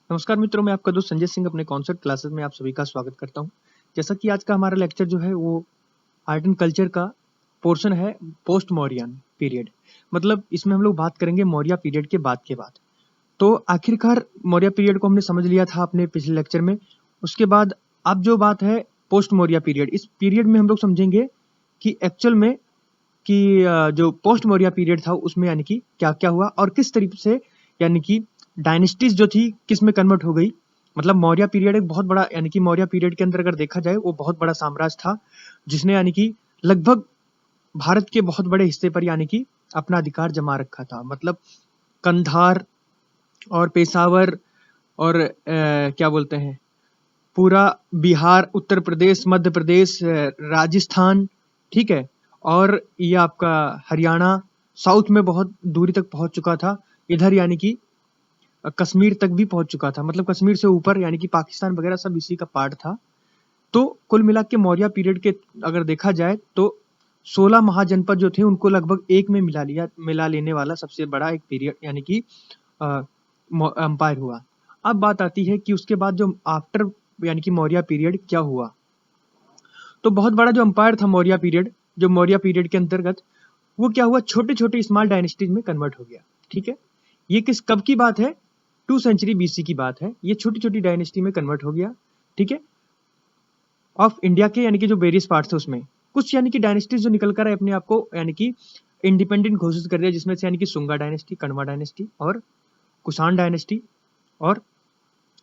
नमस्कार मित्रों, मैं आपका दोस्त संजय सिंह अपने कॉन्सेप्ट क्लासेस में आप सभी का स्वागत करता हूं। जैसा कि आज का हमारा लेक्चर जो है वो आर्ट एंड कल्चर का पोर्शन है, पोस्ट मौर्यन पीरियड। मतलब इसमें हम लोग बात करेंगे मौर्य पीरियड के बाद के बाद। तो आखिरकार मौर्य पीरियड को हमने समझ लिया था अपने पिछले लेक्चर में। उसके बाद अब जो बात है पोस्ट मौर्य पीरियड, इस पीरियड में हम लोग समझेंगे कि एक्चुअल में कि जो पोस्ट मौर्य पीरियड था उसमें यानी कि क्या क्या हुआ और किस तरीके से यानी कि डायनेस्टीज जो थी किस में कन्वर्ट हो गई। मतलब मौर्य पीरियड एक बहुत बड़ा यानी कि मौर्य पीरियड के अंदर अगर देखा जाए वो बहुत बड़ा साम्राज्य था जिसने यानी कि लगभग भारत के बहुत बड़े हिस्से पर यानी कि अपना अधिकार जमा रखा था। मतलब कंधार और पेशावर और क्या बोलते हैं पूरा बिहार, उत्तर प्रदेश, मध्य प्रदेश, राजस्थान, ठीक है, और ये आपका हरियाणा, साउथ में बहुत दूरी तक पहुंच चुका था। इधर यानी कि कश्मीर तक भी पहुंच चुका था। मतलब कश्मीर से ऊपर यानी कि पाकिस्तान वगैरह सब इसी का पार्ट था। तो कुल मिला के मौर्य पीरियड के अगर देखा जाए तो 16 महाजनपद जो थे उनको लगभग एक में मिला लेने वाला सबसे बड़ा एक पीरियड यानी कि एम्पायर हुआ। अब बात आती है कि उसके बाद जो आफ्टर यानी कि मौर्य पीरियड क्या हुआ। तो बहुत बड़ा जो एम्पायर था मौर्य पीरियड, जो मौर्य पीरियड के अंतर्गत वो क्या हुआ, छोटे छोटे स्मॉल डायनेस्टीज में कन्वर्ट हो गया। ठीक है, ये किस कब की बात है, 2 सेंचुरी बीसी की बात है। ये छोटी छोटी डायनेस्टी में कन्वर्ट हो गया। ठीक है, ऑफ इंडिया के यानी कि जो वेरियस पार्ट्स थे उसमें कुछ यानी कि डायनेस्टीज जो निकल कर अपने आप को यानी कि इंडिपेंडेंट घोषित कर दिया, जिसमें से यानी कि सुंगा डायनेस्टी, कण्वा डायनेस्टी और कुषाण डायनेस्टी और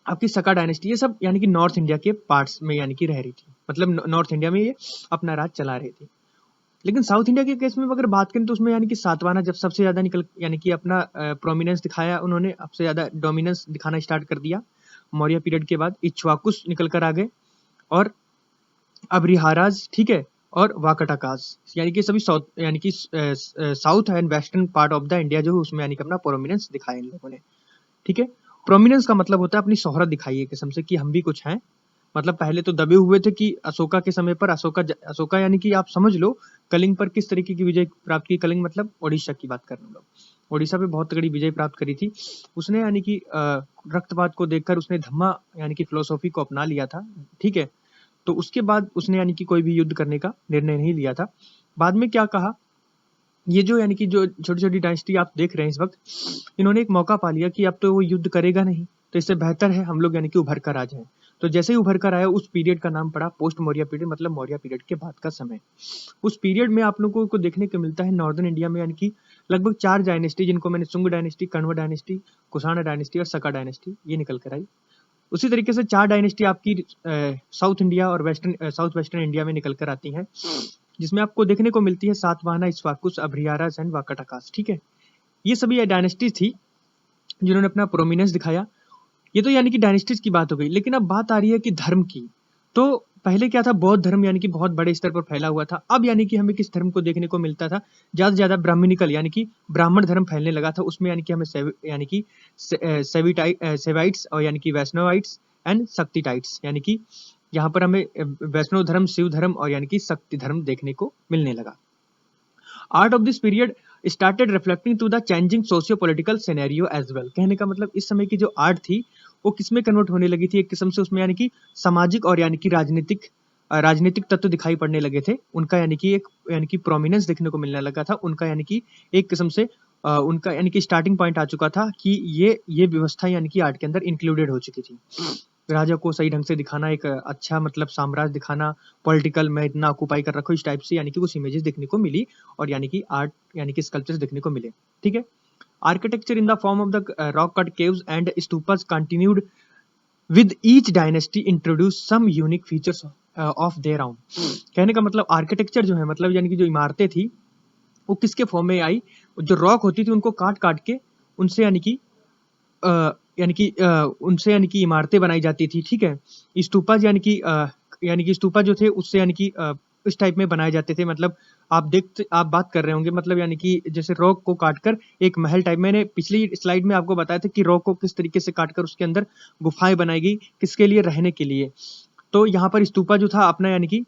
आपकी सका डायनेस्टी, ये सब यानी कि नॉर्थ इंडिया के पार्ट्स में यानी कि रह रही थी। मतलब नॉर्थ इंडिया में ये अपना राज चला रही थी। लेकिन साउथ इंडिया के केस में अगर बात करें तो उसमें यानी कि सातवाहना जब सबसे ज्यादा निकल यानी कि अपना प्रोमिनेंस दिखाया, उन्होंने सबसे ज्यादा डोमिनेंस दिखाना स्टार्ट कर दिया। मौर्य पीरियड के बाद इक्ष्वाकुस निकल कर आ गए और अब्रिहाराज, ठीक है, और वाकटाकाज, यानी कि सभी साउथ यानी कि south and western part of the India जो है उसमें यानी कि अपना प्रोमिनेंस दिखाया इन लोगों ने। ठीक है, प्रोमिनेंस का मतलब होता है अपनी शोहरत दिखाई है किस्म से कि हम भी कुछ हैं। मतलब पहले तो दबे हुए थे कि अशोका के समय पर अशोका यानी कि आप समझ लो कलिंग पर किस तरीके की विजय प्राप्त की। कलिंग मतलब ओडिशा की बात कर रहे हैं लोग, ओडिशा पे बहुत तगड़ी विजय प्राप्त करी थी उसने। यानी कि रक्तपात को देखकर उसने धम्मा यानी कि फिलोसॉफी को अपना लिया था। ठीक है, तो उसके बाद उसने यानी कि कोई भी युद्ध करने का निर्णय नहीं लिया था। बाद में क्या कहा, ये जो यानी कि जो छोटी छोटी डायनेस्टी आप देख रहे हैं इस वक्त, इन्होंने एक मौका पा लिया कि अब तो वो युद्ध करेगा नहीं, तो इससे बेहतर है हम लोग यानी कि उभर कर आ जाएं। तो जैसे ही उभर कर आया उस पीरियड का नाम पड़ा पोस्ट मौर्य पीरियड, मतलब मौर्य पीरियड के बाद का समय। उस पीरियड में आप लोगों को देखने को मिलता है नॉर्दर्न इंडिया में यानी कि लगभग 4 डायनेस्टी, जिनको मैंने सुंग dynasty, Kanva dynasty, Kushan dynasty और सका डायनेस्टी, ये निकल कर आई। उसी तरीके से 4 डायनेस्टी आपकी साउथ इंडिया और साउथ वेस्टर्न इंडिया में निकल कर आती हैं, जिसमें आपको देखने को मिलती है सातवाहना, इक्ष्वाकुस, अब्रिहाराज एंड वाकाटकास। ठीक है, ये सभी डायनेस्टी थी जिन्होंने अपना प्रोमिनेंस दिखाया। ये तो यानी कि डायनेस्टीज की बात हो गई। लेकिन अब बात आ रही है कि धर्म की। तो पहले क्या था, बौद्ध धर्म यानी कि बहुत बड़े स्तर पर फैला हुआ था। अब यानी कि हमें किस धर्म को देखने को मिलता था, ज्यादा से ज्यादा ब्राह्मणिकल यानी कि ब्राह्मण धर्म फैलने लगा था। उसमें यानी कि हमें यानी कि सेवाइट्स और यानी कि वैष्णवाइट्स एंड शक्तिटाइट्स, यानी कि यहाँ पर हमें वैष्णव धर्म, शिव धर्म और यानी कि शक्ति धर्म देखने को मिलने लगा। Art of this period started reflecting to the changing socio political scenario as well. कहने का मतलब इस समय की जो आर्ट थी वो किसमें कन्वर्ट होने लगी थी, एक किस्म से उसमें यानी कि सामाजिक और यानी कि राजनीतिक तत्व दिखाई पड़ने लगे थे। उनका यानी कि एक यानी कि प्रोमिनेंस देखने को मिलने लगा था। उनका यानी कि एक किस्म से उनका यानी कि स्टार्टिंग पॉइंट आ चुका था कि ये व्यवस्था यानी कि आर्ट के अंदर इंक्लूडेड हो चुकी थी। राजा को सही ढंग से दिखाना, एक अच्छा मतलब साम्राज्य दिखाना, पॉलिटिकल में इतना ऑक्यूपाई कर रखो, इस टाइप से यानी कि कुछ इमेजेस देखने को मिली और यानी कि आर्ट यानी कि स्कल्पचर्स देखने को मिले। ठीक है, architecture in the form of the rock cut caves and stupas continued with each dynasty introduce some unique features of their own. कहने का मतलब आर्किटेक्चर जो है, मतलब यानी कि जो इमारतें थी वो किसके फॉर्म में आई, जो रॉक होती थी उनको काट काट के उनसे यानी कि उनसे यानी कि इमारतें बनाई जाती थी। ठीक है, स्तूपा यानी कि स्तूपा जो थे उससे यानी कि इस टाइप में बनाए जाते थे। मतलब आप बात कर रहे होंगे, मतलब यानी कि जैसे रॉक को काटकर एक महल टाइप, मैंने पिछली स्लाइड में आपको बताया था कि रॉक को किस तरीके से काटकर उसके अंदर गुफाएं बनाई गई, किसके लिए, रहने के लिए। तो यहाँ पर स्तूपा जो था अपना यानी कि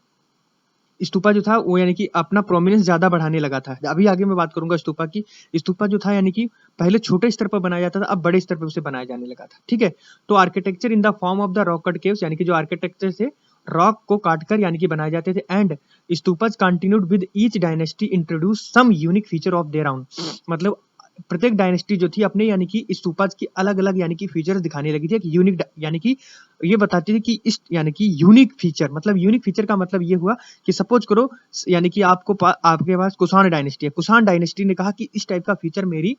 स्तूपा जो था वो यानी कि अपना प्रोमिनेंस ज़्यादा बढ़ाने लगा था। अभी आगे मैं बात करूँगा स्तूपा की। स्तूपा जो था यानी कि पहले छोटे स्तर पर बनाया जाता था, अब बड़े स्तर पे उसे बनाया जाने लगा था, ठीक है? तो architecture in the form of the rock cut caves, यानी कि जो आर्किटेक्चर से रॉक को काटकर यानी कि बनाए जाते थे। And stupas continued with each dynasty introduce some unique feature of their own. मतलब प्रत्येक डायनेस्टी जो थी अपने यानी कि स्तूपाज की अलग-अलग यानी कि फीचर्स दिखाने लगी थी। एक यूनिक यानी कि ये बताती थी कि इस यानी कि यूनिक फीचर, मतलब यूनिक फीचर का मतलब ये हुआ कि सपोज करो यानी कि आपके पास कुषाण डायनेस्टी है। कुषाण डायनेस्टी ने कहा कि इस टाइप का फीचर मेरी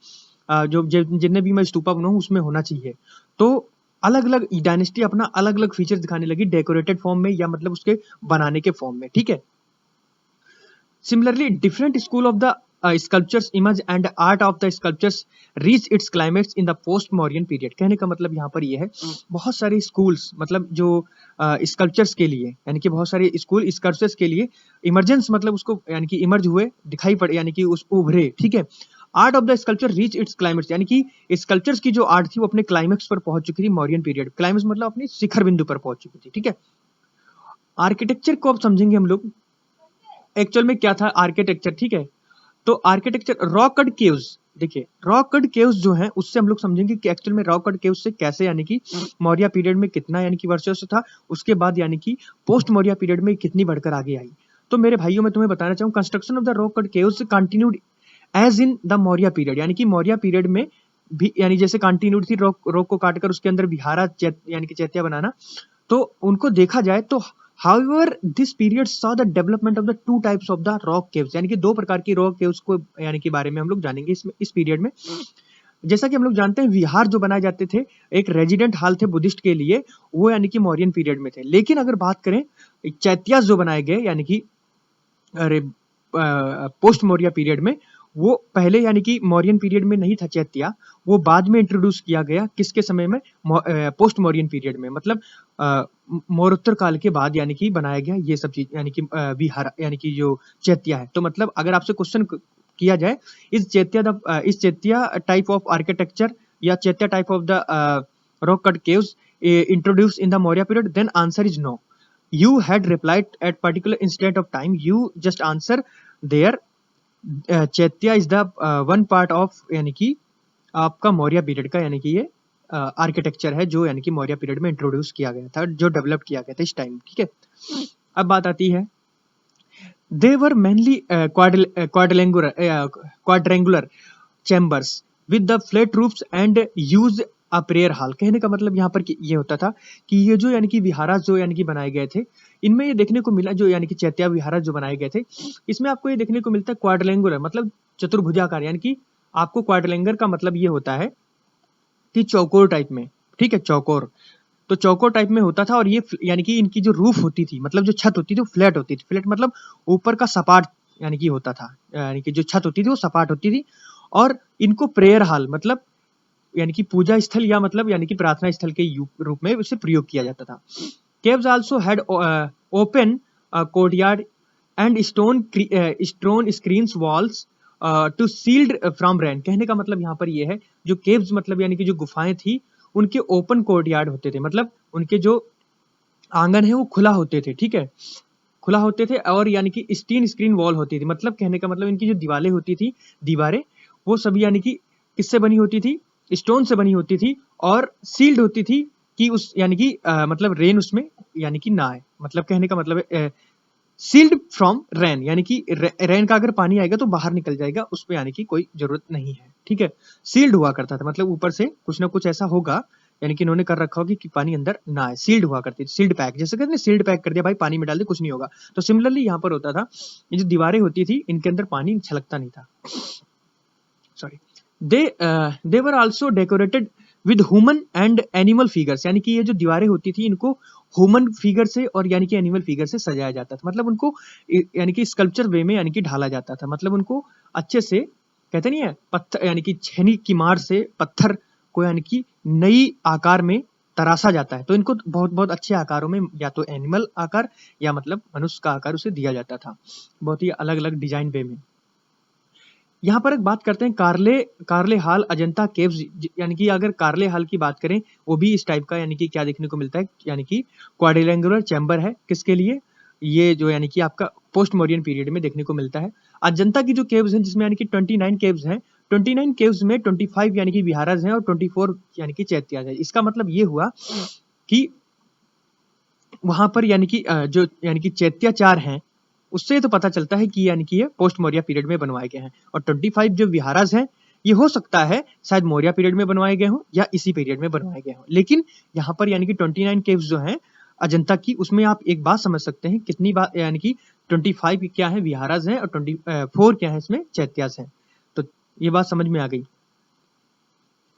जितने भी मैं स्तूपा बनाऊं उसमें होना चाहिए। तो अलग-अलग डायनेस्टी अपना अलग-अलग फीचर दिखाने लगी डेकोरेटेड फॉर्म में या मतलब उसके बनाने के फॉर्म में, ठीक है? Similarly, different school of the sculptures image and art of the sculptures reach its climax in the post-Mauryan period। कहने का मतलब यहाँ पर ये है, बहुत सारे स्कूल्स मतलब जो स्कल्पचर्स के लिए यानी कि बहुत सारे स्कूल स्कल्पचर्स के लिए इमरजेंस मतलब उसको यानी कि इमर्ज हुए, दिखाई पड़े यानी कि उस उभरे, ठीक है? Art of the sculpture reach its climax, यानी कि स्कल्पचर्स की जो आर्ट थी वो अपने क्लाइमेक्स पर पहुंच चुकी थी मौर्यन पीरियड। क्लाइमेक्स मतलब अपनी शिखर बिंदु पर पहुंच चुकी थी, ठीक है? आर्किटेक्चर को अब समझेंगे हम लोग एक्चुअल में क्या था आर्किटेक्चर, ठीक है? तो आर्किटेक्चर रॉक कट केव्स, देखिए रॉक कट केव्स जो है उससे हम लोग समझेंगे कि एक्चुअल में रॉक कट केव्स से कैसे यानी कि मौर्य पीरियड में कितना यानी कि वर्चस्व था, उसके बाद यानी कि पोस्ट मौर्य पीरियड में कितनी बढ़कर आगे आई। तो मेरे भाइयों मैं तुम्हें बताना चाहूँ construction of the rock cut caves continued as in the Maurya period, यानी कि मौर्य पीरियड में भी यानी जैसे कंटिन्यूड थी रॉक को काटकर उसके अंदर विहारा यानी कि चैत्या बनाना। तो उनको देखा जाए तो however this period saw the development of the two types of the rock caves, यानी कि दो प्रकार की रॉक केव्स को यानी कि बारे में हम लोग जानेंगे इस पीरियड में। जैसा कि हम लोग जानते हैं विहार जो बनाए जाते थे एक रेजिडेंट हॉल थे बुद्धिस्ट के लिए, वो यानी कि मौर्यन पीरियड में थे। लेकिन अगर बात करें चैत्यास जो बनाए गए यानी कि अरे पोस्ट मौर्य पीरियड में, वो पहले यानी कि मौर्यन पीरियड में नहीं था चैत्या, वो बाद में इंट्रोड्यूस किया गया किसके समय में पोस्ट मौर्यन पीरियड में, मतलब मौर्योत्तर काल के बाद यानी कि बनाया गया ये सब चीज यानी कि विहार यानी कि जो चैत्या है। तो मतलब अगर आपसे क्वेश्चन किया जाए इस चैत्या टाइप ऑफ आर्किटेक्चर या chaitya type of the rock cut caves introduce in the Maurya period, then answer is no. You had replied at particular instant of time, you just answer there chaitya is the one part of यानी कि आपका Maurya period का यानी कि ये architecture है जो यानी कि मौर्य पीरियड में इंट्रोड्यूस किया गया था, जो डेवलप किया गया था इस टाइम, ठीक है? अब बात आती है they were mainly quadrangular chambers with the flat roofs and use a prayer hall. कहने का मतलब यहाँ पर ये होता था कि ये जो यानी कि विहारा जो यानी कि बनाए गए थे, इनमें ये देखने को मिला जो यानी कि चैत्या विहारा जो बनाए गए थे, इसमें आपको ये देखने को मिलता है क्वाड्रेंगुलर मतलब चतुर्भुजाकार, यानी कि आपको क्वाड्रेंगुलर का मतलब ये होता है कि चौकोर टाइप में, ठीक है? चौकोर, तो चौकोर टाइप में होता था और ये यानी कि इनकी जो रूफ होती थी मतलब जो छत होती थी वो फ्लैट होती थी। फ्लैट मतलब ऊपर का सपाट यानी कि होता था, यानी कि जो छत होती थी वो सपाट होती थी। और इनको प्रेयर हॉल मतलब यानी कि पूजा स्थल या मतलब यानी कि प्रार्थना स्थल के रूप में उसे प्रयोग किया जाता था। Caves also had open courtyard and stone screens walls to sealed from rain. कहने का मतलब यहाँ पर ये है जो केव्स मतलब यानी कि जो गुफाएं थी उनके ओपन कोर्टयार्ड होते थे, मतलब उनके जो आंगन है वो खुला होते थे, ठीक है? खुला होते थे और यानी कि स्क्रीन वॉल होती थी, मतलब कहने का मतलब इनकी जो दीवारें होती थी, दीवारें वो सब यानी कि किससे बनी होती थी? स्टोन से बनी होती थी और सील्ड होती थी कि उस यानी कि मतलब रेन उसमें यानी कि ना आए। मतलब कहने का मतलब है सील्ड फ्रॉम रेन, यानी कि रेन का अगर पानी आएगा तो बाहर निकल जाएगा, उस पे यानी कि कोई जरूरत नहीं है, ठीक है? सील्ड हुआ करता था मतलब ऊपर से कुछ ना कुछ ऐसा होगा यानी कि इन्होंने कर रखा होगा कि पानी अंदर ना आए। सील्ड हुआ करती थी, सील्ड पैक, जैसे कहते हैं सील्ड पैक कर दिया भाई, पानी में डाल दे कुछ नहीं होगा। तो सिमिलरली यहाँ पर होता था, ये जो दीवारें होती थी इनके अंदर पानी छलकता नहीं था। Sorry, they were also decorated with human and animal figures, यानी कि ये जो दीवारें होती थी इनको ह्यूमन फिगर से और यानी कि एनिमल फिगर से सजाया जाता था, मतलब उनको यानी कि स्कल्पचर वे में यानी कि ढाला जाता था, मतलब उनको अच्छे से कहते नहीं है पत्थर यानी कि छेनी की मार से पत्थर को यानी कि नई आकार में तराशा जाता है। तो इनको बहुत बहुत अच्छे आकारों में या तो एनिमल आकार या मतलब मनुष्य का आकार उसे दिया जाता था, बहुत ही अलग अलग डिजाइन वे में। यहाँ पर एक बात करते हैं कार्ले हाल अजंता केव्स, यानी कि अगर कार्ले हाल की बात करें वो भी इस टाइप का यानी कि क्या देखने को मिलता है, यानी कि क्वाड्रिलेंगुलर चैम्बर है किसके लिए? ये जो यानी कि आपका पोस्ट मौर्यन पीरियड में देखने को मिलता है। अजंता की जो केव्स हैं जिसमें यानी कि 29 केव्स हैं, 29 केव्स में 25 यानी कि विहारास हैं और 24 यानी कि चैत्यास है। इसका मतलब ये हुआ कि वहां पर यानी कि जो यानी कि चैत्याचार हैं उससे तो पता चलता है कि यानी कि ये पोस्ट मौर्य पीरियड में बनवाए गए हैं। और 25 जो विहारास हैं ये हो सकता है शायद मौर्य पीरियड में बनवाए गए हों या इसी पीरियड में बनवाए गए हों। लेकिन यहाँ पर यानी कि 29 केव्स जो हैं अजंता की, उसमें आप एक बात समझ सकते हैं कितनी बात यानी कि 25 क्या है विहारास हैं और 24 क्या है इसमें चैत्यास हैं। तो ये बात समझ में आ गई।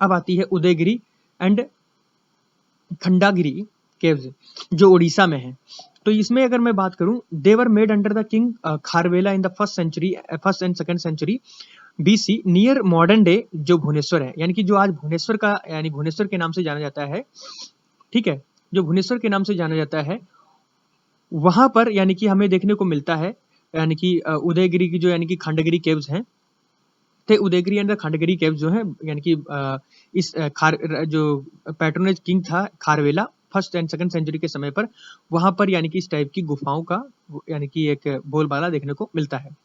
अब आती है उदयगिरी एंड खंडागिरी केव्स जो उड़ीसा में है। तो इसमें अगर मैं बात करूं, they were made under the king Kharavela in the first and second century BC near modern day जो भुवनेश्वर है, यानी कि जो आज भुवनेश्वर का यानी भुवनेश्वर के नाम से जाना जाता है, ठीक है, जो भुवनेश्वर के नाम से जाना जाता है वहां पर यानी कि हमें देखने को मिलता है यानी कि उदयगिरी की जो यानी कि खंडगिरी केव्स हैं थे। Udayagiri and the Khandagiri caves जो है यानी कि इस जो पैट्रोनेज किंग था Kharavela first and second century के समय पर, वहां पर यानी कि इस टाइप की गुफाओं का यानी कि एक बोलबाला देखने को मिलता है।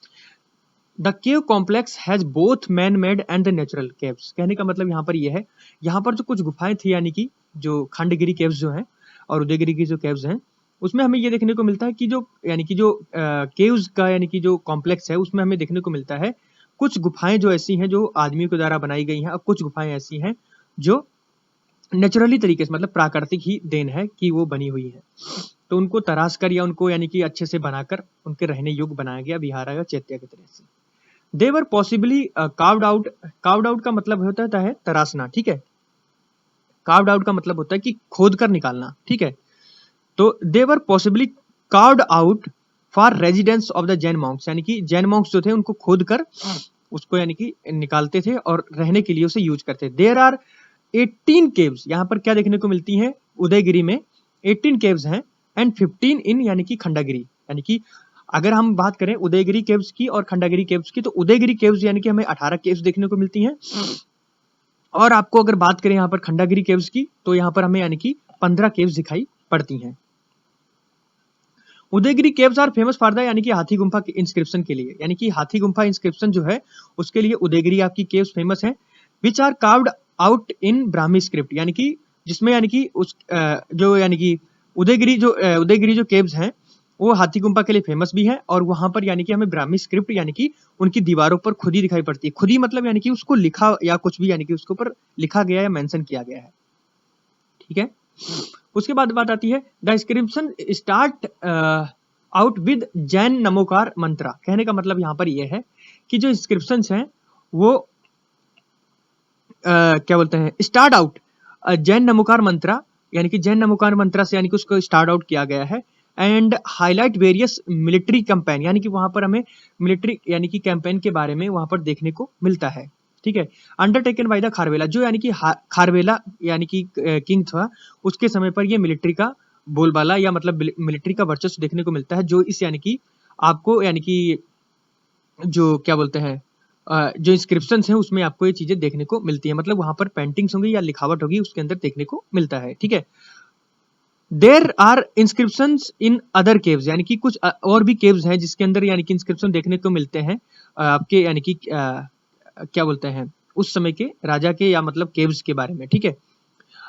The cave complex has both man made and the natural caves. कहने का मतलब यहाँ पर यह है, यहाँ पर जो कुछ गुफाएं थी यानी कि जो खंडगिरी केव्स जो हैं और उदयगिरी की जो केव्स हैं उसमें हमें ये देखने को मिलता है कि जो यानी कि जो केव्स का यानी कि जो कॉम्प्लेक्स है उसमें हमें देखने को मिलता है कुछ गुफाएं जो ऐसी हैं जो आदमियों के द्वारा बनाई गई हैं और कुछ गुफाएं ऐसी हैं जो नेचुरली तरीके से मतलब प्राकृतिक ही देन है कि वो बनी हुई है। तो उनको तराश कर या उनको यानी कि अच्छे से बनाकर उनके रहने योग्य बनाया गया विहारा या चैत्य की तरह से। They were possibly carved out. Carved out का मतलब होता है तराशना, ठीक है। कार्व्ड आउट का मतलब होता है कि खोद कर निकालना, ठीक है। तो they were possibly carved out for residence of the Jain monks, यानी कि जैन मॉन्क्स जो थे उनको खोद कर उसको यानी कि निकालते थे और रहने के लिए उसे यूज करते थे। देयर आर 18 केव्स, यहाँ पर क्या देखने को मिलती हैं उदयगिरी में 18 केव्स हैं एंड 15 इन यानी कि खंडागिरी। यानी कि अगर हम बात करें उदयगिरी केव्स की और खंडागिरी केव्स की तो उदयगिरी केव्स यानी कि हमें 18 केव्स देखने को मिलती हैं और आपको अगर बात करें यहाँ पर खंडागिरी केव्स की तो यहाँ पर हमें यानी कि 15 केव्स दिखाई पड़ती हैं। Udayagiri caves are famous for the यानी कि हाथी गुम्फा के इंस्क्रिप्शन के लिए, यानी कि हाथी गुम्फा इंस्क्रिप्शन जो है उसके लिए उदयगिरी आपकी केव्स फेमस है। Which are carved out in Brahmi script, यानी कि जिसमें यानी कि उस जो यानी कि उदयगिरी जो केव्स हैं वो हाथी गुम्फा के लिए फेमस भी है और वहां पर यानी कि हमें ब्राह्मी स्क्रिप्ट यानी कि उनकी दीवारों पर खुदी दिखाई पड़ती है। खुदी मतलब यानी कि उसको लिखा या कुछ भी यानी कि उसके ऊपर लिखा गया या मेंशन किया गया है, ठीक है। उसके बाद बात आती है the inscription start out with Jain Namokar mantra. कहने का मतलब यहाँ पर यह है कि जो इंस्क्रिप्शन हैं वो क्या बोलते हैं स्टार्ट आउट जैन नमोकार मंत्रा, यानी कि जैन नमोकार मंत्रा से यानी कि उसको स्टार्ट आउट किया गया है। And highlight various military campaign, यानी कि वहां पर हमें मिलिट्री यानी कि कैंपेन के बारे में वहां पर देखने को मिलता है, ठीक है। अंडरटेकन बाय द खारवेला, जो यानी कि खारवेला यानी कि किंग था उसके समय पर ये मिलिट्री का बोलबाला या मतलब मिलिट्री का वर्चस्व देखने को मिलता है, जो इस यानी कि आपको यानी कि जो क्या बोलते हैं जो इंस्क्रिप्शन हैं उसमें आपको ये चीजें देखने को मिलती है, मतलब वहां पर पेंटिंग्स होंगी या लिखावट होगी उसके अंदर देखने को मिलता है, ठीक है। There are inscriptions in other caves, यानी कि कुछ और भी केव्स हैं जिसके अंदर यानी कि इंस्क्रिप्शन देखने को मिलते हैं आपके यानी कि क्या बोलते हैं उस समय के राजा के या मतलब केव्स के बारे में, ठीक है।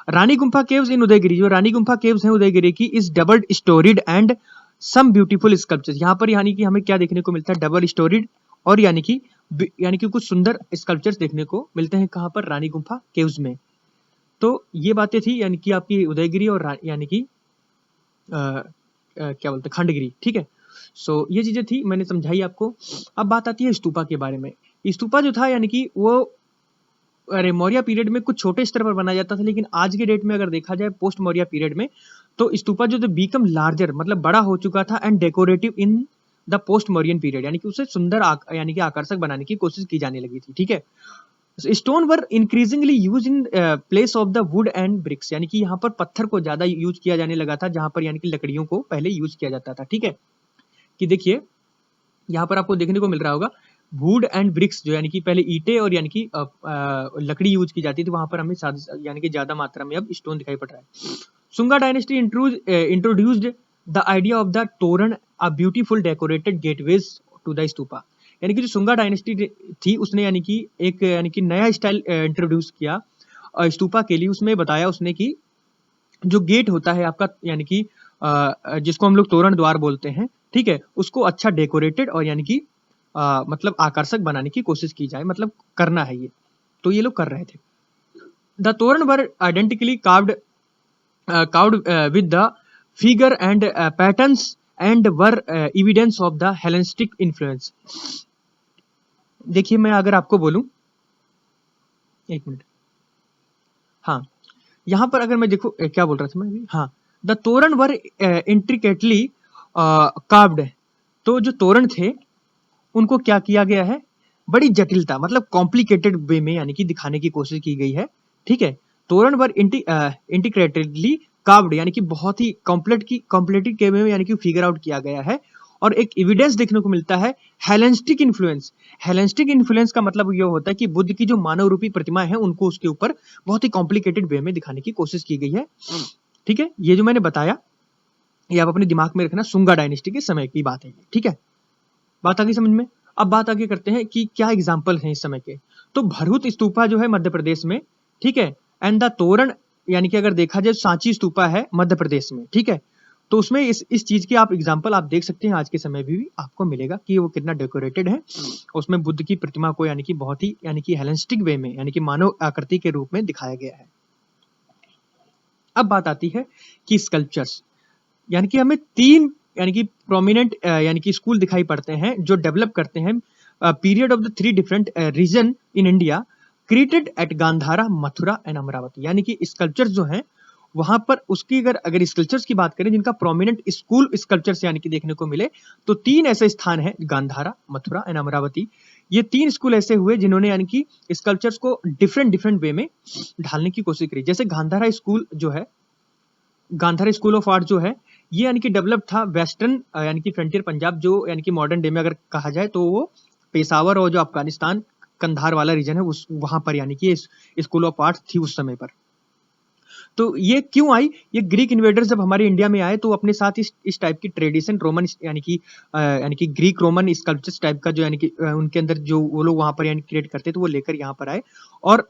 रानी गुम्फा केव्स इन उदयगिरी, जो रानी गुम्फा केव्स हैं उदयगिरी की is double storied and some beautiful sculptures. यहाँ पर यानी कि हमें क्या देखने को मिलता है डबल स्टोरीड और यानी कि कुछ सुंदर स्कल्पचर्स देखने को मिलते हैं कहाँ पर रानी गुम्फा केव्स में। तो ये बातें थी यानी कि आपकी उदयगिरी और यानी कि क्या बोलते हैं खंडगिरी, ठीक है। सो ये चीजें थी मैंने समझाई आपको। अब बात आती है स्तूपा के बारे में। स्तूपा जो था यानी कि वो अरे मौर्य पीरियड में कुछ छोटे स्तर पर बनाया जाता था, लेकिन आज के डेट में अगर देखा जाए पोस्ट मौर्य पीरियड में तो स्तूपा जो बीकम लार्जर मतलब बड़ा हो चुका था and decorative in the post Mauryan period, यानी कि उसे सुंदर यानी कि आकर्षक बनाने की कोशिश की जाने लगी थी, ठीक है। Stone were increasingly use in place of the wood and bricks, यानी कि यहाँ पर पत्थर को ज्यादा यूज किया जाने लगा था जहां पर यानी कि लकड़ियों को पहले यूज किया जाता था, ठीक है। कि देखिए यहाँ पर आपको देखने को मिल रहा होगा वुड एंड ब्रिक्स, जो यानी कि पहले ईंटें और यानी कि लकड़ी यूज की जाती थी, वहां पर हमें यानी कि ज्यादा मात्रा में अब स्टोन दिखाई पड़ रहा है। Sunga dynasty introduced the idea of the torana a beautiful decorated gateways to the stupa. यानी कि जो शुंगा डायनेस्टी थी उसने यानी कि नया स्टाइल इंट्रोड्यूस किया स्तूपा के लिए। उसमें बताया उसने कि जो गेट होता है आपका यानी कि जिसको हम लोग तोरण द्वार बोलते हैं, ठीक है, उसको अच्छा डेकोरेटेड और यानी कि मतलब आकर्षक बनाने की कोशिश की जाए, मतलब करना है ये। तो ये लोग कर रहे थे। द तोरण वर identically carved with the figure and patterns and were evidence of the Hellenistic influence। देखिए मैं अगर आपको बोलूं, एक मिनट, हाँ यहाँ पर अगर मैं देखो क्या बोल रहा था मैं अभी, हाँ, द तोरण वर इंट्रिकेटली कार्व्ड। तो जो तोरण थे उनको क्या किया गया है, बड़ी जटिलता मतलब कॉम्प्लिकेटेड वे में यानी कि दिखाने की कोशिश की गई है, ठीक है। तोरण वर इंटीग्रेटेडली कार्व्ड यानी कि बहुत ही कॉम्प्लेटेड के वे में यानी कि फिगर आउट किया गया है। और एक एविडेंस देखने को मिलता है हेलेनिस्टिक इन्फ्लुएंस। हेलेनिस्टिक इन्फ्लुएंस का मतलब ये होता है कि बुद्ध की जो मानव रूपी प्रतिमाएं हैं उनको उसके ऊपर बहुत ही कॉम्प्लिकेटेड वे में दिखाने की कोशिश की गई है, ठीक है। ये जो मैंने बताया ये आप अपने दिमाग में रखना, शुंगा डायनेस्टी के समय की बात है, ठीक है। बात आगे समझ में। अब बात आगे करते हैं कि क्या एग्जाम्पल हैं इस समय के। तो भरूच स्तूपा जो है मध्य प्रदेश में, ठीक है, एंड द तोरण यानी कि अगर देखा जाए सांची स्तूपा है मध्य प्रदेश में, ठीक है। तो उसमें इस चीज की आप एग्जाम्पल आप देख सकते हैं, आज के समय भी आपको मिलेगा कि वो कितना डेकोरेटेड है। उसमें बुद्ध की प्रतिमा को यानी कि बहुत ही यानी कि हेलेनिस्टिक वे में यानी कि मानव आकृति के रूप में दिखाया गया है। अब बात आती है कि स्कल्पचर्स, यानी कि हमें तीन यानी कि प्रोमिनेंट यानी कि स्कूल दिखाई पड़ते हैं जो डेवलप करते हैं period of the three different region in India created at Gandhara, Mathura and Amaravati. यानी कि स्कल्पचर्स जो हैं वहां पर उसकी अगर स्कल्पचर्स की बात करें जिनका प्रोमिनेंट स्कूल स्कल्पचर्स यानी कि देखने को मिले, तो तीन ऐसे स्थान है, गांधारा, मथुरा एंड अमरावती। ये तीन स्कूल ऐसे हुए जिन्होंने यानी कि स्कल्पचर्स को डिफरेंट वे में ढालने की कोशिश करी। जैसे गांधारा स्कूल जो है, गांधारा स्कूल ऑफ आर्ट जो है, ये यानी कि डेवलप था वेस्टर्न यानी कि फ्रंटियर पंजाब, जो यानी कि मॉडर्न डे में अगर कहा जाए तो वो पेशावर और जो अफगानिस्तान कंधार वाला रीजन है उस वहां पर यानी कि स्कूल ऑफ आर्ट थी उस समय पर। तो ये क्यों आई, ये ग्रीक इन्वेडर्स जब हमारे इंडिया में आए तो अपने साथ इस टाइप की ट्रेडिशन रोमन यानी कि ग्रीक रोमन स्कल्पचर्स टाइप का जो यानी कि उनके अंदर जो वो लोग वहां पर यानी क्रिएट करते थे वो लेकर यहाँ पर आए और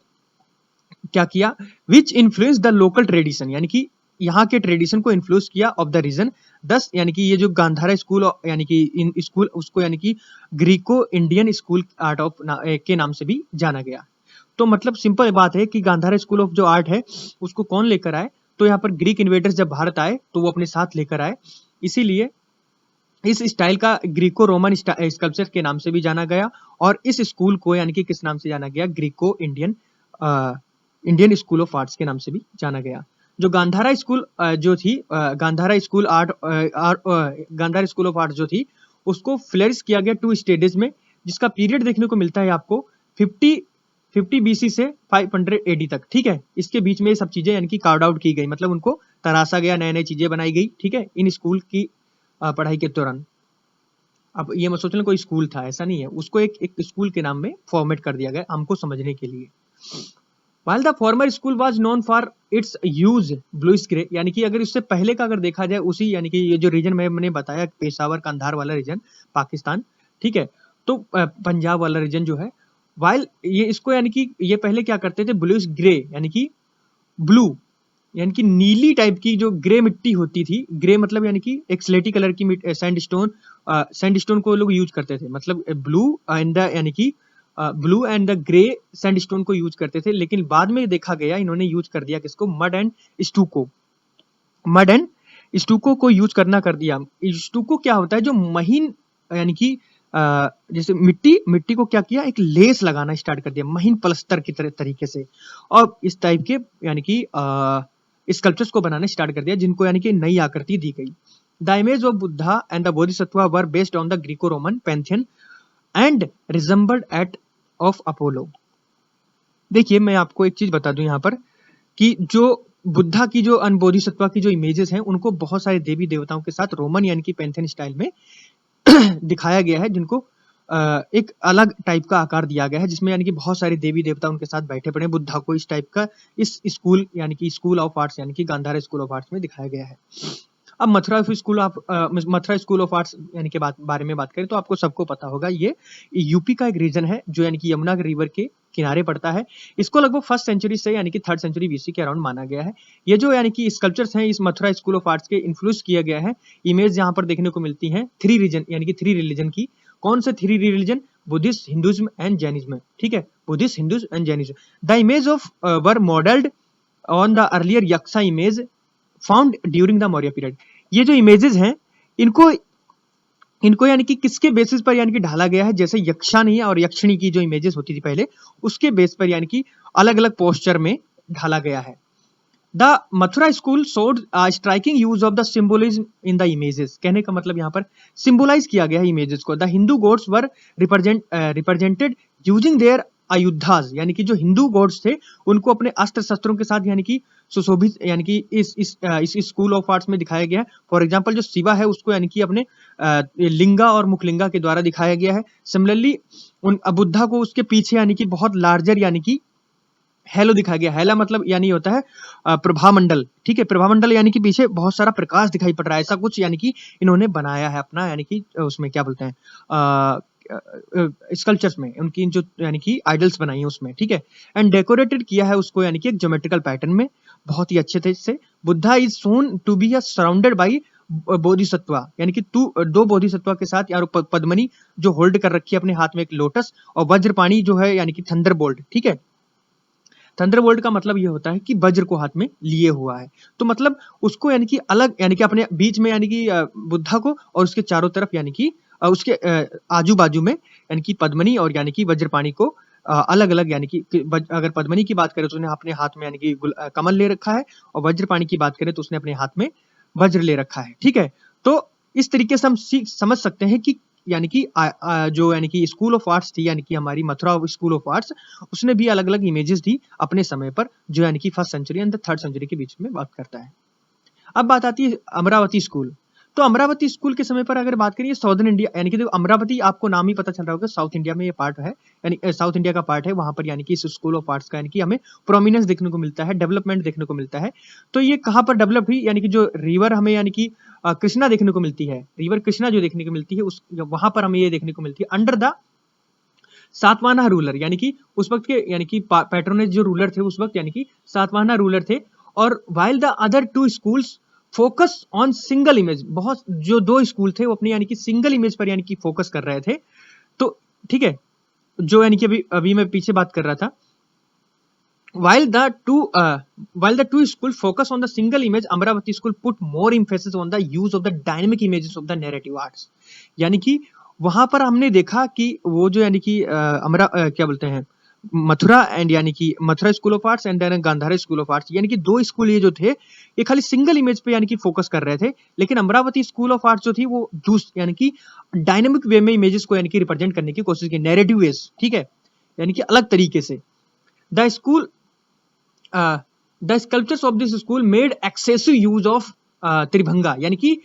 क्या किया, which influence the local tradition, यानी कि यहाँ के ट्रेडिशन को इन्फ्लुएंस किया ऑफ द रीजन। दस यानी कि ये जो गांधारा स्कूल यानी कि इन स्कूल उसको यानी कि Greco Indian school art of के नाम से भी जाना गया। तो मतलब सिंपल बात है कि गांधारा स्कूल ऑफ जो आर्ट है उसको कौन लेकर आए, तो यहाँ पर ग्रीक इन्वेडर्स जब भारत आए तो वो अपने साथ लेकर आए, इसीलिए इस स्टाइल का ग्रीको रोमन स्कल्पचर के नाम से भी जाना गया। और इस स्कूल को यानी कि किस नाम से जाना गया, Greco Indian school of arts के नाम से भी जाना गया। जो गांधारा स्कूल जो थी गांधारा स्कूल ऑफ आर्ट जो थी उसको फ्लरिश किया गया 2 स्टेजेस में, जिसका पीरियड देखने को मिलता है आपको 50 बीसी से 500 एडी तक, ठीक है। इसके बीच में ये सब चीजें यानी कि कार्ड आउट की गई, मतलब उनको तराशा गया, नई नई चीजें बनाई गई, ठीक है, इन स्कूल की पढ़ाई के दौरान। अब ये मत सोचना कोई स्कूल था, ऐसा नहीं है, उसको एक स्कूल के नाम में फॉर्मेट कर दिया गया हमको समझने के लिए। While the former school was known for its use bluish grey, यानी कि अगर इससे पहले का अगर देखा जाए उसी यानी कि ये जो रीजन मैंने बताया पेशावर कंधार वाला रीजन पाकिस्तान, ठीक है, तो पंजाब वाला रीजन जो है, वाइल ये इसको यानी कि ये पहले क्या करते थे, ब्लूइश ग्रे यानी कि ब्लू यानी कि नीली टाइप की जो ग्रे मिट्टी होती थी, ग्रे मतलब यानी कि एक स्लेटी कलर की सैंडस्टोन को लोग यूज करते थे, मतलब ब्लू एंड यानी कि blue and the grey sandstone को यूज करते थे। लेकिन बाद में देखा गया इन्होंने यूज कर दिया किसको, मड एंड स्टूको को यूज करना कर दिया। स्टूको क्या होता है, जो महीन यानी कि जैसे मिट्टी को क्या किया, एक लेस लगाना स्टार्ट कर दिया महीन पलस्तर की तरीके से, और इस टाइप के यानी कि स्कल्पचर्स को बनाना स्टार्ट कर दिया, जिनको यानी कि नई आकृति दी गई। The image of Buddha and the Bodhisattva were based on the Greco Roman pantheon and resembled at of Apollo. देखिए मैं आपको एक चीज बता दूं यहाँ पर कि जो बुद्धा की जो बोधिसत्वा की जो इमेजेस हैं उनको बहुत सारे देवी देवताओं के साथ रोमन यानी कि पैंथियन स्टाइल में दिखाया गया है, जिनको एक अलग टाइप का आकार दिया गया है, जिसमें यानी कि बहुत सारे देवी देवता उनके साथ बैठे पड़े। बुद्धा को इस टाइप का इस स्कूल यानी कि स्कूल ऑफ आर्ट्स यानी कि गांधारा स्कूल ऑफ आर्ट्स में दिखाया गया है। अब मथुरा स्कूल ऑफ आर्ट्स यानी कि बारे में बात करें तो आपको सबको पता होगा, ये यूपी का एक रीजन है जो यानी कि यमुना रिवर के किनारे पड़ता है। इसको लगभग फर्स्ट सेंचुरी से यानी कि थर्ड सेंचुरी बीसी के अराउंड माना गया है। ये जो यानी कि स्कल्पचर्स हैं इस मथुरा स्कूल ऑफ आर्ट्स के इन्फ्लुएंस किया गया है। इमेज यहाँ पर देखने को मिलती है थ्री रीजन यानी कि थ्री रिलीजन की। कौन से three religion? Buddhist, Hinduism and Jainism. ठीक है, Buddhist, Hinduism and Jainism. The image of were modelled on the earlier यक्षा image found during the Maurya period. ये जो इमेजेस हैं इनको यानी कि किसके बेसिस पर यानी कि ढाला गया है? जैसे यक्षानी और यक्षिणी की जो इमेजेस होती थी पहले, उसके बेस पर यानी कि अलग अलग पोस्चर में ढाला गया है। The Mathura school showed striking use of the symbolism in the images. कहने का मतलब यहाँ पर सिंबोलाइज किया गया है इमेजेस को। The Hindu gods were represented using their ayudhas, यानी कि जो हिंदू गॉड्स थे उनको अपने अस्त्र शस्त्रों के साथ यानी कि सुशोभित यानी कि इस स्कूल ऑफ आर्ट्स में दिखाया गया है। फॉर एग्जांपल जो शिवा है उसको यानी कि अपने लिंगा और मुखलिंगा के द्वारा दिखाया गया है। सिमिलरली उन बुद्धा को उसके पीछे यानी कि बहुत लार्जर यानी कि हेलो दिखाया गया। हेला मतलब यानी होता है प्रभामंडल। ठीक है, प्रभामंडल यानी कि पीछे बहुत सारा प्रकाश दिखाई पड़ रहा है, ऐसा कुछ यानी कि इन्होंने बनाया है अपना यानी कि उसमें क्या बोलते हैं स्कल्पचर्स में, उनकी जो यानी कि आइडल्स बनाई है उसमें। ठीक है, एंड डेकोरेटेड किया है उसको यानी कि एक ज्योमेट्रिकल पैटर्न में बहुत ही अच्छे थे इससे। Buddha is shown to be surrounded by Bodhisattva, यानी कि दो बोधिसत्वा के साथ यार पद्मनी जो होल्ड कर रखी है अपने हाथ में एक लोटस, और वज्रपाणी जो है यानी कि थंडरबोल्ट। ठीक है, थंडरबोल्ट का मतलब ये होता है कि वज्र को हाथ में लिए हुआ है। तो मतलब उसको यानी कि अलग यानी कि अपने बीच में यानी कि बुद्धा को, और उसके चारों तरफ यानी कि उसके आजू बाजू में यानी कि पद्मनी और यानी कि वज्रपाणी को अलग अलग यानी कि अगर पद्मनी की बात करें तो उसने अपने हाथ में यानी कि कमल ले रखा है, और वज्रपाणी की बात करें तो उसने अपने हाथ में वज्र ले रखा है। ठीक है, तो इस तरीके से हम समझ सकते हैं कि यानी कि जो यानी कि स्कूल ऑफ आर्ट्स थी यानी कि हमारी मथुरा स्कूल ऑफ आर्ट्स, उसने भी अलग अलग इमेजेस दी अपने समय पर, जो यानी कि first century and third century के बीच में बात करता है। अब बात आती है अमरावती स्कूल। तो अमरावती स्कूल के समय पर अगर बात करें साउदर्न इंडिया यानी कि अमरावती आपको नाम ही पता चल रहा होगा, साउथ इंडिया में ये पार्ट है, यानी साउथ इंडिया का पार्ट है। वहां पर यानी कि इस स्कूल ऑफ आर्ट्स का यानी कि हमें प्रोमिनेंस देखने को मिलता है, डेवलपमेंट देखने को मिलता है। तो ये कहाँ पर डेवलप हुई? यानी कि जो रिवर हमें यानी कि कृष्णा देखने को मिलती है, रिवर कृष्णा जो देखने को मिलती है उस वहां पर हमें ये देखने को मिलती है अंडर द सातवाहना रूलर, यानी कि उस वक्त के यानी कि पैट्रोनेज जो रूलर थे उस वक्त यानी कि सातवाहना रूलर थे। और while the other two schools focus on single image, बहुत जो दो स्कूल थे वो अपनी यानी कि सिंगल इमेज पर यानी कि फोकस कर रहे थे। तो ठीक है, जो यानी कि अभी मैं पीछे बात कर रहा था, while the two school focus on the single image, Amravati school put more emphasis on the use of the dynamic images of the narrative arts। यानी कि वहां पर हमने देखा कि वो जो यानी कि क्या बोलते हैं मथुरा एंड यानी कि Mathura school of arts and then Gandhara school of arts, यानी कि दो स्कूल ये जो थे ये खाली सिंगल इमेज पे यानी कि फोकस कर रहे थे। लेकिन अमरावती स्कूल ऑफ आर्ट्स जो थी वो यानी कि डायनेमिक वे में इमेजेस को यानी कि रिप्रेजेंट करने की कोशिश की, नैरेटिव वेज। ठीक है, यानी कि अलग तरीके से। The school the sculptures of this school made excessive use of Tribhanga, यानी कि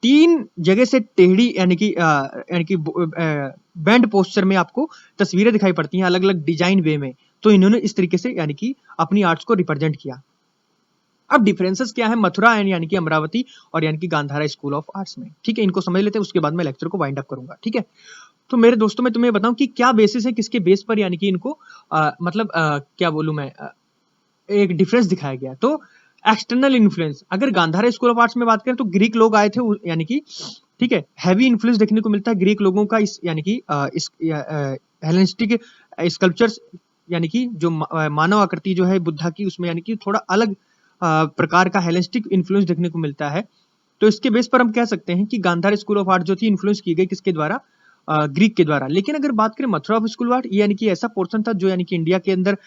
तीन जगह से टेढ़ी यानी कि बैंड पोस्चर में आपको तस्वीरें दिखाई पड़ती हैं अलग अलग डिजाइन वे में। तो इन्होंने इस तरीके से यानी कि अपनी आर्ट्स को रिप्रेजेंट किया। अब डिफरेंसेस क्या है मथुरा एंड यानी कि अमरावती और यानी कि गांधारा स्कूल ऑफ आर्ट्स में? ठीक है, इनको समझ लेते हैं, उसके बाद मैं लेक्चर को वाइंड अप करूंगा। ठीक है, तो मेरे दोस्तों मैं तुम्हें बताऊं कि क्या बेसिस है, किसके बेस पर यानी कि इनको क्या बोलूं मैं एक डिफरेंस दिखाया गया। तो एक्सटर्नल इन्फ्लुएंस, अगर गांधार स्कूल ऑफ आर्ट्स में बात करें तो ग्रीक लोग आए थे यानी कि ठीक है, हैवी इन्फ्लुएंस देखने को मिलता है ग्रीक लोगों का इस यानी कि इस हेलेनिस्टिक स्कल्पचर्स, यानी कि जो मानव आकृति जो है बुद्धा की उसमें यानी कि थोड़ा अलग प्रकार का हेलेनिस्टिक इन्फ्लुएंस देखने को मिलता है। तो इसके बेस पर हम कह सकते हैं कि गांधार स्कूल ऑफ आर्ट जो थी इन्फ्लुएंस की गई किसके द्वारा? ग्रीक के द्वारा। लेकिन अगर बात करें मथुरा ऑफ स्कूल आर्ट, यानी कि ऐसा पोर्शन था जो यानी कि इंडिया के अंदर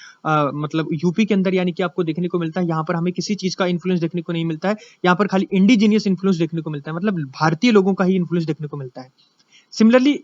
मतलब यूपी के अंदर यानी कि आपको देखने को मिलता है। यहाँ पर हमें किसी चीज का इन्फ्लुएंस देखने को नहीं मिलता है, यहाँ पर खाली इंडिजीनियस इन्फ्लुएंस देखने को मिलता है, मतलब भारतीय लोगों का ही इन्फ्लुएंस देखने को मिलता है। सिमिलरली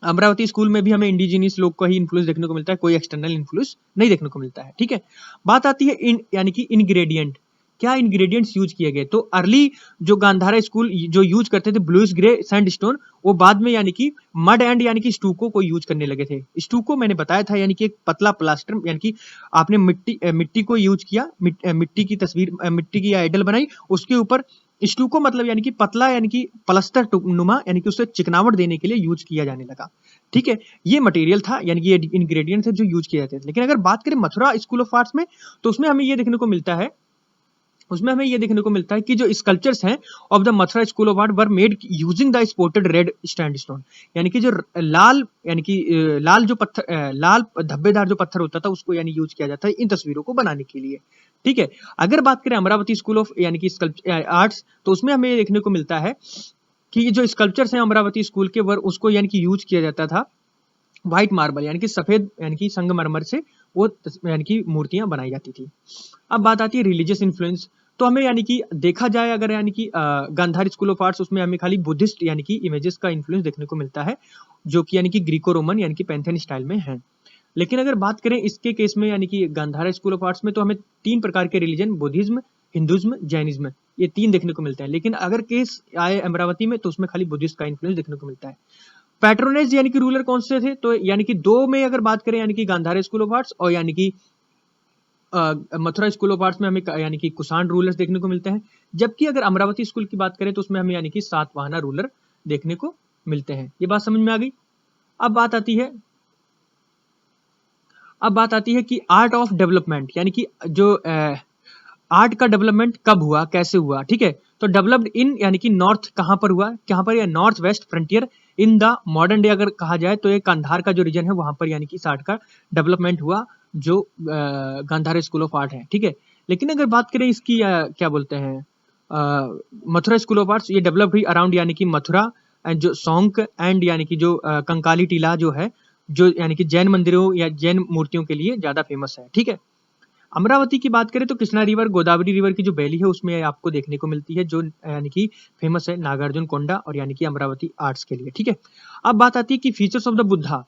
अमरावती स्कूल में भी हमें इंडिजीनियस लोग का ही इन्फ्लुएंस देखने को मिलता है, कोई एक्सटर्नल इन्फ्लुएंस नहीं देखने को मिलता है। ठीक है, बात आती है यानी कि इंग्रेडिएंट, क्या इंग्रेडिएंट्स यूज किए गए? तो अर्ली जो गांधारा स्कूल जो यूज करते थे ब्लूइश ग्रे सैंडस्टोन, वो बाद में यानी कि मड एंड यानी कि स्टूको को यूज करने लगे थे। स्टूको मैंने बताया था यानी कि एक पतला प्लास्टर, यानी कि आपने मिट्टी को यूज किया, मिट्टी की तस्वीर, मिट्टी की आइडल बनाई, उसके ऊपर स्टूको मतलब यानी कि पतला, यानी कि पलस्तर नुमा, यानी कि उसे चिकनावट देने के लिए यूज किया जाने लगा। ठीक है, ये मटेरियल था, यानी कि ये इंग्रेडिएंट थे जो यूज किए जाते थे। लेकिन अगर बात करें मथुरा स्कूल ऑफ आर्ट्स में, तो उसमें हमें ये देखने को मिलता है, कि जो स्कल्पचर्स हैं of the Mathura school of art were made using the spotted red sandstone, यानी कि जो लाल, यानी कि लाल जो पत्थर, लाल धब्बेदार जो पत्थर होता था उसको यानी यूज किया जाता है इन तस्वीरों को बनाने के लिए। ठीक है, अगर बात करें अमरावती स्कूल ऑफ यानी कि आर्ट्स, तो उसमें हमें ये देखने को मिलता है कि जो स्कल्पचर्स हैं अमरावती स्कूल के, वर उसको यानी कि यूज किया जाता था व्हाइट मार्बल, यानी कि सफेद, यानी कि संगमरमर से वो यानी कि मूर्तियां बनाई जाती थी। अब बात आती है रिलीजियस इन्फ्लुएंस, तो हमें यानी कि देखा जाए अगर, यानी कि गांधार स्कूल ऑफ आर्ट्स, उसमें हमें खाली बुद्धिस्ट यानी कि इमेजेस का इन्फ्लुएंस देखने को मिलता है, जो कि यानी कि ग्रीको रोमन यानी कि पैंथेन स्टाइल में है। लेकिन अगर बात करें इसके केस में, यानी कि गांधार स्कूल ऑफ आर्ट्स में, तो हमें 3 प्रकार के रिलीजन, बुद्धिज्म, हिंदुज्म, जैनिज्म, ये 3 देखने को मिलते हैं। लेकिन अगर केस आए अमरावती में, तो उसमें खाली बुद्धिस्ट का इन्फ्लुएंस देखने को मिलता है। पैट्रोनेज यानी कि रूलर कौन से थे, तो यानी कि 2 में अगर बात करें, यानी कि गांधार स्कूल ऑफ आर्ट्स और यानी कि मथुरा स्कूल ऑफ आर्ट्स में हमें यानी कि कुषाण रूलर्स देखने को मिलते हैं। जबकि अगर अमरावती स्कूल की बात करें, तो उसमें हमें यानी कि सातवाहना रूलर देखने को मिलते हैं। ये बात समझ में आ गई। अब बात आती है कि आर्ट ऑफ डेवलपमेंट, यानी कि जो आर्ट का डेवलपमेंट कब हुआ, कैसे हुआ। ठीक है, तो डेवलप्ड इन, यानी कि नॉर्थ, कहां पर हुआ, कहां पर, north west frontier in the modern day अगर कहा जाए, तो ये कंधार का जो रीजन है वहां पर यानी कि इस आर्ट का डेवलपमेंट हुआ, जो गांधार स्कूल ऑफ आर्ट है। ठीक है, लेकिन अगर बात करें इसकी क्या बोलते हैं, मथुरा स्कूल ऑफ आर्ट्स, ये डेवलप हुई अराउंड यानी कि मथुरा एंड जो सोंक एंड यानी कि जो कंकाली टीला जो है, जो यानी कि जैन मंदिरों या जैन मूर्तियों के लिए ज्यादा फेमस है। ठीक है, अमरावती की बात करें तो कृष्णा रिवर, गोदावरी रिवर की जो वैली है उसमें आपको देखने को मिलती है, जो यानी कि फेमस है नागार्जुन कोंडा और यानी कि अमरावती आर्ट्स के लिए। ठीक है, अब बात आती है कि फीचर्स ऑफ द बुद्धा,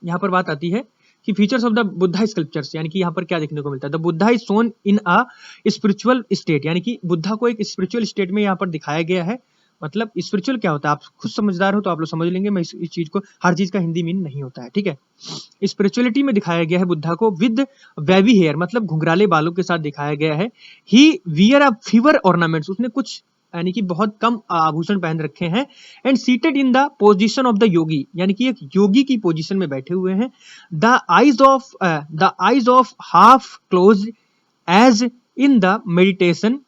यहाँ पर बात आती है कि features of the Buddha sculptures, यानी कि यहाँ पर क्या देखने को मिलता है, the Buddha is shown in a spiritual state, यानी कि बुद्धा को एक स्पिरिचुअल स्टेट में यहाँ पर दिखाया गया है। मतलब स्पिरिचुअल क्या होता है, आप खुद समझदार हो तो आप लोग समझ लेंगे, मैं इस चीज को, हर चीज का हिंदी मीन नहीं होता है। ठीक है, स्पिरिचुअलिटी में दिखाया गया है बुद्धा को विद वेवी हेयर, मतलब घुंघराले बालों के साथ दिखाया गया है। ही वियर अ फीवर ऑर्नामेंट्स, उसने कुछ यानी कि बहुत कम आभूषण पहन रखे हैं। And seated in the position of the yogi, यानी कि एक योगी की पोजीशन में बैठे हुए हैं। The eyes of half close as in the meditation,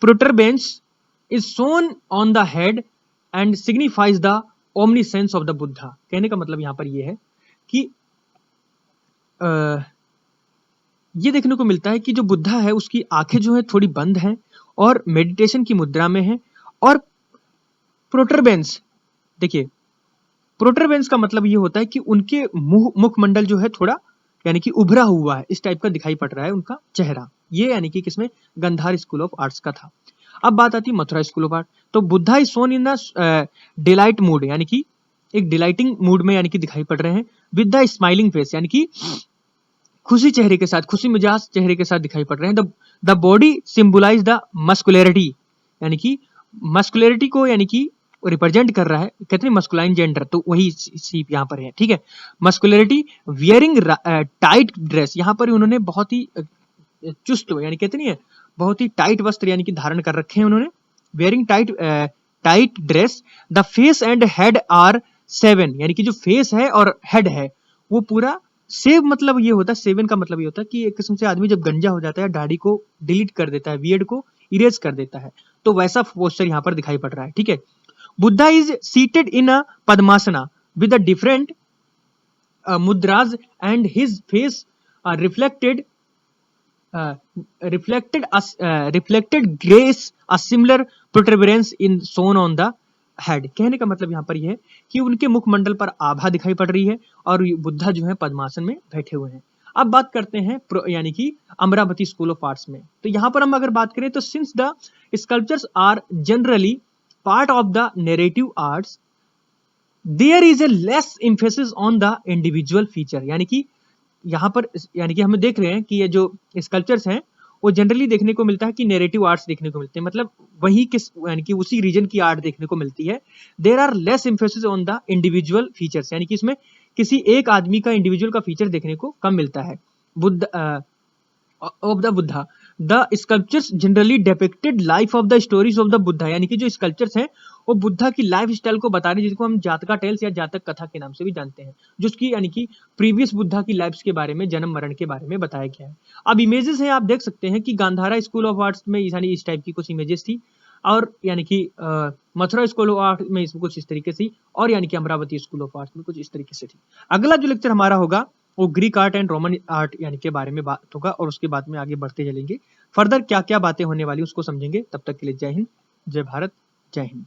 protuberance is shown on the head and signifies the omniscience of the Buddha। कहने का मतलब यहाँ पर ये है कि ये देखने को मिलता है कि जो बुद्धा है उसकी आंखें जो है थोड़ी बंद हैं और मेडिटेशन की मुद्रा में है। और प्रोटरबेंस, देखिए प्रोटरबेंस का मतलब ये होता है कि उनके मुखमंडल जो है थोड़ा यानी कि उभरा हुआ है, इस टाइप का दिखाई पड़ रहा है उनका चेहरा। ये यानी कि किसमें, गांधार स्कूल ऑफ आर्ट्स का था। अब बात आती है मथुरा स्कूल ऑफ आर्ट, तो Buddha is shown in the delight mood, यानी कि एक डिलाइटिंग मूड में यानी कि दिखाई पड़ रहे हैं। विद द स्माइलिंग फेस, यानी कि खुशी चेहरे के साथ, खुशी मिजाज चेहरे के साथ दिखाई पड़ रहे हैं। The body symbolize the muscularity, यानी कि मस्कुलरिटी को यानी कि रिप्रेजेंट कर रहा है, कहते हैं मस्कुलाइन जेंडर, तो वही सीप यहाँ पर है। ठीक है, मस्कुलरिटी वियरिंग टाइट ड्रेस, यहाँ पर उन्होंने बहुत ही चुस्त यानी कहते नहीं है, बहुत ही टाइट वस्त्र यानी कि धारण कर रखे हैं उन्होंने। Wearing tight dress. The face and head are shaven, यानी कि जो फेस है और हेड है वो पूरा सेव, मतलब ये होता है, सेवन का मतलब ये होता है कि एक किस्म से आदमी जब गंजा हो जाता है दाढ़ी को डिलीट कर देता है, बियर्ड को इरेज कर देता है, तो वैसा पोस्चर यहाँ पर दिखाई पड़ रहा है। ठीक है, Buddha is seated in a padmasana with a different मुद्राज and his face reflected grace a similar protuberance in shown on the head। कहने का मतलब यहाँ पर यह है कि उनके मुखमंडल पर आभा दिखाई पड़ रही है और बुद्धा जो है पद्मासन में बैठे हुए हैं। अब बात करते हैं यानी कि अमरावती स्कूल ऑफ आर्ट्स में, तो यहाँ पर हम अगर बात करें तो since the sculptures are generally part of the narrative arts there is a less emphasis on the individual feature, यानी कि यहाँ पर यानी कि हम देख रहे हैं कि ये जो स्कल्पचर्स हैं वो जनरली देखने को मिलता है कि नैरेटिव आर्ट्स देखने को मिलते हैं, मतलब वही किस यानी कि उसी रीजन की आर्ट देखने को मिलती है। There are less emphasis on the individual features, यानी कि इसमें किसी एक आदमी का इंडिविजुअल का फीचर देखने को कम मिलता है। Of the Buddha. The sculptures generally depicted life of the stories of the Buddha, यानी कि जो स्कल्पचर्स हैं वो बुद्धा की लाइफ स्टाइल को बता रहे हैं, जिसको हम जातका टेल्स या जातक कथा के नाम से भी जानते हैं, जो उसकी यानी कि प्रीवियस बुद्धा की लाइफ के बारे में, जन्म मरण के बारे में बताया गया है। अब इमेजेस हैं, आप देख सकते हैं कि गांधारा स्कूल ऑफ आर्ट्स में यानी इस टाइप की कुछ इमेजेस थी, और यानी कि मथुरा स्कूल ऑफ आर्ट में इसमें कुछ इस तरीके से, और यानी कि अमरावती स्कूल ऑफ आर्ट्स में कुछ इस तरीके से थी। अगला जो लेक्चर हमारा होगा वो Greek art and Roman art यानी के बारे में बात होगा, और उसके बाद में आगे बढ़ते चलेंगे, फर्दर क्या क्या बातें होने वाली उसको समझेंगे। तब तक के लिए जय हिंद, जय भारत, जय हिंद।